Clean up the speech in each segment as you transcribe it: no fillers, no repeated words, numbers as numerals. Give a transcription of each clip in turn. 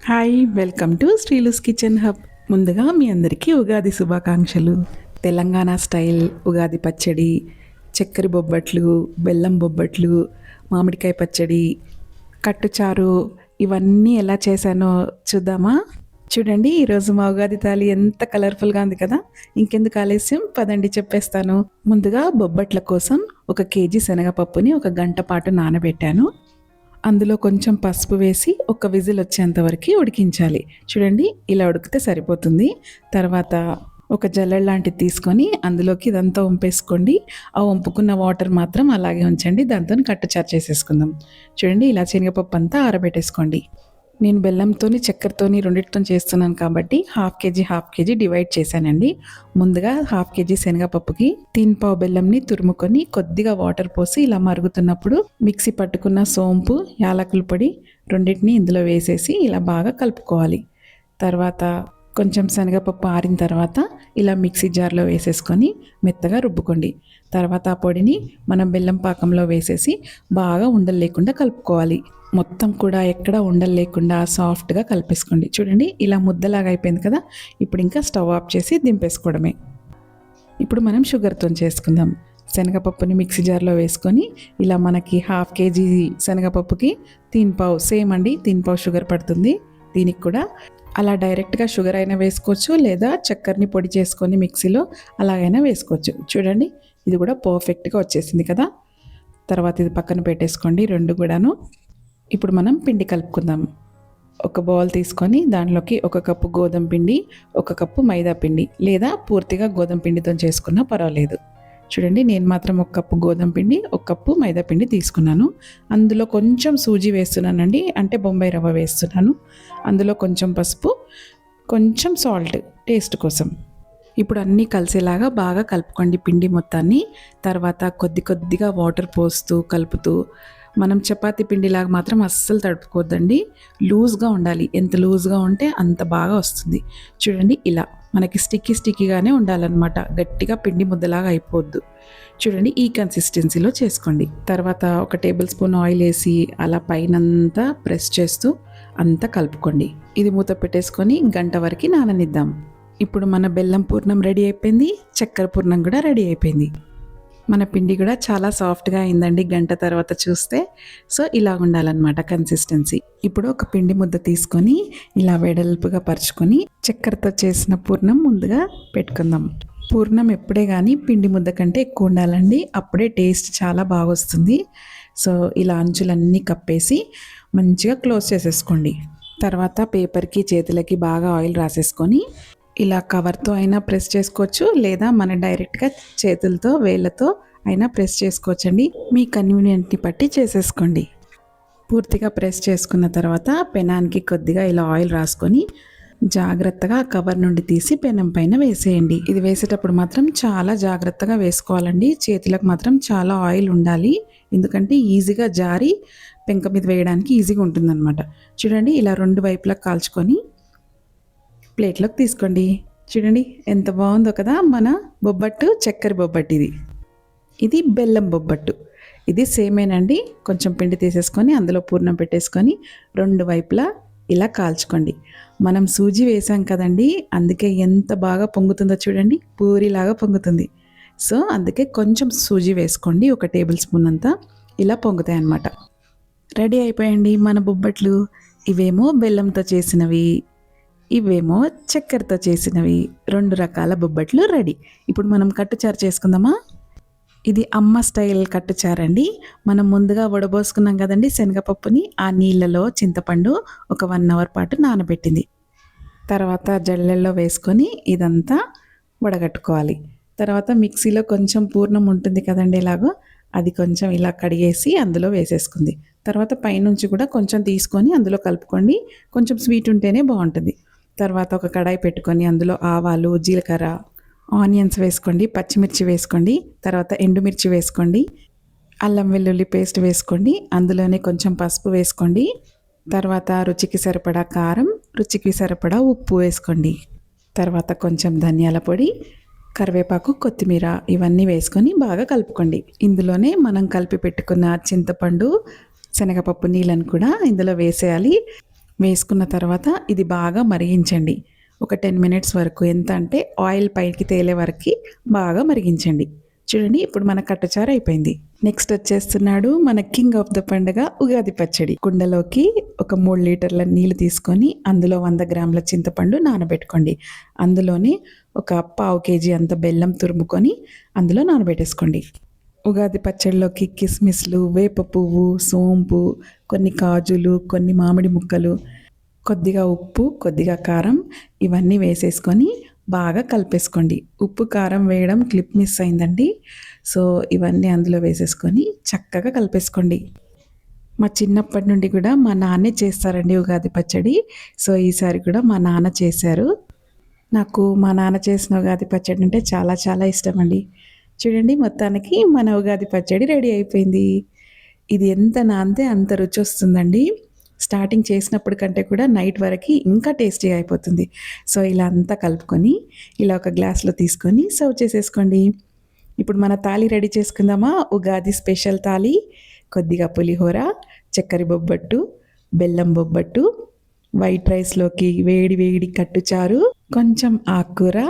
Hi, welcome to Sreelu's kitchen hub. ముందుగా మీ అందరికీ ఉగాది శుభాకాంక్షలు. తెలంగాణ స్టైల్ ఉగాది పచ్చడి, చక్కెర బొబ్బట్లు, బెల్లం బొబ్బట్లు, మామిడికాయ పచ్చడి, కట్టుచారు ఇవన్నీ ఎలా చేశానో చూద్దామా? చూడండి, ఈరోజు మా ఉగాది తాళి ఎంత కలర్ఫుల్గా ఉంది కదా. ఇంకెందుకు ఆలస్యం, పదండి చెప్పేస్తాను. ముందుగా బొబ్బట్ల కోసం 1 కేజీ శనగపప్పుని 1 గంట పాటు నానబెట్టాను. అందులో కొంచెం పసుపు వేసి 1 విజిల్ వచ్చేంత వరకు ఉడికించాలి. చూడండి, ఇలా ఉడికితే సరిపోతుంది. తర్వాత ఒక జల్లెడ లాంటిది తీసుకొని అందులోకి ఇదంతా వంపేసుకోండి. ఆ వంపుకున్న వాటర్ మాత్రం అలాగే ఉంచండి. దాంతో కట్టుచారు చేసేసుకుందాం. చూడండి, ఇలా శనగపప్పు అంతా ఆరబెట్టేసుకోండి. నేను బెల్లంతోని చక్కెరతోని రెండిటితో చేస్తున్నాను కాబట్టి హాఫ్ కేజీ డివైడ్ చేశానండి. ముందుగా హాఫ్ కేజీ శనగపప్పుకి 3/4 బెల్లంని తురుముకొని కొద్దిగా వాటర్ పోసి ఇలా మరుగుతున్నప్పుడు మిక్సీ పట్టుకున్న సోంపు, యాలకుల పొడి రెండింటిని ఇందులో వేసేసి ఇలా బాగా కలుపుకోవాలి. తర్వాత కొంచెం శనగపప్పు ఆరిన తర్వాత ఇలా మిక్సీ జార్లో వేసేసుకొని మెత్తగా రుబ్బుకోండి. తర్వాత ఆ పొడిని మనం బెల్లం పాకంలో వేసేసి బాగా ఉండలు లేకుండా కలుపుకోవాలి. మొత్తం కూడా ఎక్కడ ఉండలు లేకుండా సాఫ్ట్గా కలిపేసుకోండి. చూడండి, ఇలా ముద్దలాగా అయిపోయింది కదా. ఇప్పుడు ఇంకా స్టవ్ ఆఫ్ చేసి దింపేసుకోవడమే. ఇప్పుడు మనం షుగర్తో చేసుకుందాం. శనగపప్పుని మిక్సీ జార్లో వేసుకొని ఇలా మనకి హాఫ్ కేజీ శనగపప్పుకి 3/4 సేమ్ అండి, 3/4 షుగర్ పడుతుంది. దీనికి కూడా అలా డైరెక్ట్గా షుగర్ అయినా వేసుకోవచ్చు, లేదా చక్కెరని పొడి చేసుకొని మిక్సీలో అలాగైనా వేసుకోవచ్చు. చూడండి, ఇది కూడా పర్ఫెక్ట్గా వచ్చేసింది కదా. తర్వాత ఇది పక్కన పెట్టేసుకోండి రెండు కూడాను. ఇప్పుడు మనం పిండి కలుపుకుందాం. ఒక బౌల్ తీసుకొని దానిలోకి 1 కప్పు గోధుమ పిండి, 1 కప్పు మైదా పిండి, లేదా పూర్తిగా గోధుమ పిండితో చేసుకున్నా పర్వాలేదు. చూడండి, నేను మాత్రం 1 కప్పు గోధుమ పిండి, 1 కప్పు మైదా పిండి తీసుకున్నాను. అందులో కొంచెం సూజీ వేస్తున్నానండి, అంటే బొంబాయి రవ్వ వేస్తున్నాను. అందులో కొంచెం పసుపు, కొంచెం సాల్ట్ టేస్ట్ కోసం. ఇప్పుడు అన్నీ కలిసేలాగా బాగా కలుపుకోండి పిండి మొత్తాన్ని. తర్వాత కొద్దిగా వాటర్ పోస్తూ కలుపుతూ, మనం చపాతీ పిండిలాగా మాత్రం అస్సలు తడుపుకోవద్దండి, లూజ్గా ఉండాలి. ఎంత లూజ్గా ఉంటే అంత బాగా వస్తుంది. చూడండి, ఇలా మనకి స్టిక్కీగానే ఉండాలన్నమాట, గట్టిగా పిండి ముద్దలాగా అయిపోద్దు. చూడండి, ఈ కన్సిస్టెన్సీలో చేసుకోండి. తర్వాత 1 టేబుల్ స్పూన్ ఆయిల్ వేసి అలా పైనంతా ప్రెస్ చేస్తూ అంతా కలుపుకోండి. ఇది మూత పెట్టేసుకొని గంట వరకు నాననిద్దాం. ఇప్పుడు మన బెల్లం పూర్ణం రెడీ అయిపోయింది, చక్కెర పూర్ణం కూడా రెడీ అయిపోయింది. మన పిండి కూడా చాలా సాఫ్ట్గా అయిందండి గంట తర్వాత చూస్తే. సో ఇలా ఉండాలన్నమాట కన్సిస్టెన్సీ. ఇప్పుడు ఒక పిండి ముద్ద తీసుకొని ఇలా వెడల్పుగా పరుచుకొని చక్కెరతో చేసిన పూర్ణం ముందుగా పెట్టుకుందాం. పూర్ణం ఎప్పుడే కానీ పిండి ముద్ద కంటే ఎక్కువ ఉండాలండి, అప్పుడే టేస్ట్ చాలా బాగా వస్తుంది. సో ఇలా అంచులన్నీ కప్పేసి మంచిగా క్లోజ్ చేసేసుకోండి. తర్వాత పేపర్కి చేతులకి బాగా ఆయిల్ రాసేసుకొని ఇలా కవర్తో అయినా ప్రెస్ చేసుకోవచ్చు, లేదా మన డైరెక్ట్గా చేతులతో వేళ్ళతో అయినా ప్రెస్ చేసుకోవచ్చండి. మీ కన్వీనియంట్ని బట్టి చేసేసుకోండి. పూర్తిగా ప్రెస్ చేసుకున్న తర్వాత పెనానికి కొద్దిగా ఇలా ఆయిల్ రాసుకొని జాగ్రత్తగా కవర్ నుండి తీసి పెనం పైన వేసేయండి. ఇది వేసేటప్పుడు మాత్రం చాలా జాగ్రత్తగా వేసుకోవాలండి. చేతులకు మాత్రం చాలా ఆయిల్ ఉండాలి, ఎందుకంటే ఈజీగా జారి పెంక మీద వేయడానికి ఈజీగా ఉంటుందన్నమాట. చూడండి, ఇలా 2 వైపులా కాల్చుకొని ప్లేట్లోకి తీసుకోండి. చూడండి ఎంత బాగుందో కదా మన బొబ్బట్టు, చక్కెర బొబ్బట్టు. ఇది బెల్లం బొబ్బట్టు. ఇది సేమేనండి. కొంచెం పిండి తీసేసుకొని అందులో పూర్ణం పెట్టేసుకొని 2 వైపులా ఇలా కాల్చుకోండి. మనం సూజీ వేసాం కదండి, అందుకే ఎంత బాగా పొంగుతుందో చూడండి, పూరిలాగా పొంగుతుంది. సో అందుకే కొంచెం సూజీ వేసుకోండి, 1 టేబుల్ స్పూన్ అంతా. ఇలా పొంగుతాయి అన్నమాట. రెడీ అయిపోయండి మన బొబ్బట్లు. ఇవేమో బెల్లంతో చేసినవి, ఇవేమో చక్కెరతో చేసినవి. 2 రకాల బొబ్బట్లు రెడీ. ఇప్పుడు మనం కట్టుచారు చేసుకుందామా? ఇది అమ్మ స్టైల్ కట్టుచారు అండి. మనం ముందుగా వడబోసుకున్నాం కదండి శనగపప్పుని, ఆ నీళ్ళలో చింతపండు ఒక 1 అవర్ పాటు నానబెట్టింది. తర్వాత జల్లెల్లో వేసుకొని ఇదంతా వడగట్టుకోవాలి. తర్వాత మిక్సీలో కొంచెం పూర్ణం ఉంటుంది కదండి ఇలాగో, అది కొంచెం ఇలా కడిగేసి అందులో వేసేసుకుంది. తర్వాత పైనుంచి కూడా కొంచెం తీసుకొని అందులో కలుపుకోండి, కొంచెం స్వీట్ ఉంటేనే బాగుంటుంది. తర్వాత ఒక కడాయి పెట్టుకొని అందులో ఆవాలు, జీలకర్ర, ఆనియన్స్ వేసుకోండి, పచ్చిమిర్చి వేసుకోండి, తర్వాత ఎండుమిర్చి వేసుకోండి, అల్లం వెల్లుల్లి పేస్ట్ వేసుకోండి, అందులోనే కొంచెం పసుపు వేసుకోండి. తర్వాత రుచికి సరిపడా కారం, రుచికి సరిపడా ఉప్పు వేసుకోండి. తర్వాత కొంచెం ధనియాల పొడి, కరివేపాకు, కొత్తిమీర ఇవన్నీ వేసుకొని బాగా కలుపుకోండి. ఇందులోనే మనం కలిపి పెట్టుకున్న చింతపండు, శనగపప్పు నీళ్ళను కూడా ఇందులో వేసేయాలి. వేసుకున్న తర్వాత ఇది బాగా మరిగించండి. ఒక 10 మినిట్స్ వరకు, ఎంత అంటే ఆయిల్ పైకి తేలే వరకు బాగా మరిగించండి. చూడండి, ఇప్పుడు మన కట్టచారు అయిపోయింది. నెక్స్ట్ వచ్చేస్తున్నాడు మన కింగ్ ఆఫ్ ద పండుగ ఉగాది పచ్చడి. కుండలోకి ఒక 3 లీటర్ల నీళ్లు తీసుకొని అందులో 100 గ్రాముల చింతపండు నానబెట్టుకోండి. అందులోనే ఒక పావు కేజీ అంత బెల్లం తురుముకొని అందులో నానబెట్టేసుకోండి. ఉగాది పచ్చడిలోకి కిస్మిస్లు, వేప పువ్వు, సోంపు, కొన్ని కాజులు, కొన్ని మామిడి ముక్కలు, కొద్దిగా ఉప్పు, కొద్దిగా కారం ఇవన్నీ వేసేసుకొని బాగా కలిపేసుకోండి. ఉప్పు కారం వేయడం క్లిప్ మిస్ అయిందండి. సో ఇవన్నీ అందులో వేసేసుకొని చక్కగా కలిపేసుకోండి. మా చిన్నప్పటి నుండి కూడా మా నాన్నే చేస్తారండి ఉగాది పచ్చడి. సో ఈసారి కూడా మా నాన్న చేశారు. నాకు మా నాన్న చేసిన ఉగాది పచ్చడి అంటే చాలా చాలా ఇష్టం అండి. చూడండి, మొత్తానికి మన ఉగాది పచ్చడి రెడీ అయిపోయింది. ఇది ఎంత నానితే అంత రుచి వస్తుందండి. స్టార్టింగ్ చేసినప్పుడు కంటే కూడా నైట్ వరకు ఇంకా టేస్టీగా అయిపోతుంది. సో ఇలా అంతా కలుపుకొని ఇలా ఒక గ్లాస్లో తీసుకొని సర్వ్ చేసేసుకోండి. ఇప్పుడు మన తాళి రెడీ చేసుకుందామా? ఉగాది స్పెషల్ తాళి. కొద్దిగా పులిహోర, చక్కెర బొబ్బట్టు, బెల్లం బొబ్బట్టు, వైట్ రైస్లోకి వేడి వేడి కట్టుచారు, కొంచెం ఆకుకూర,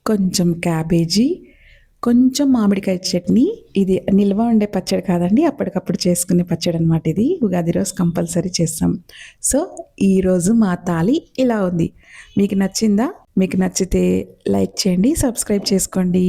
కొంచెం క్యాబేజీ, కొంచెం మామిడికాయ చట్నీ. ఇది నిల్వ ఉండే పచ్చడి కాదండి, అప్పటికప్పుడు చేసుకునే పచ్చడి అనమాట. ఇది ఉగాది రోజు కంపల్సరీ చేస్తాం. సో ఈరోజు మా తాళి ఇలా ఉంది. మీకు నచ్చిందా? మీకు నచ్చితే లైక్ చేయండి, సబ్స్క్రైబ్ చేసుకోండి.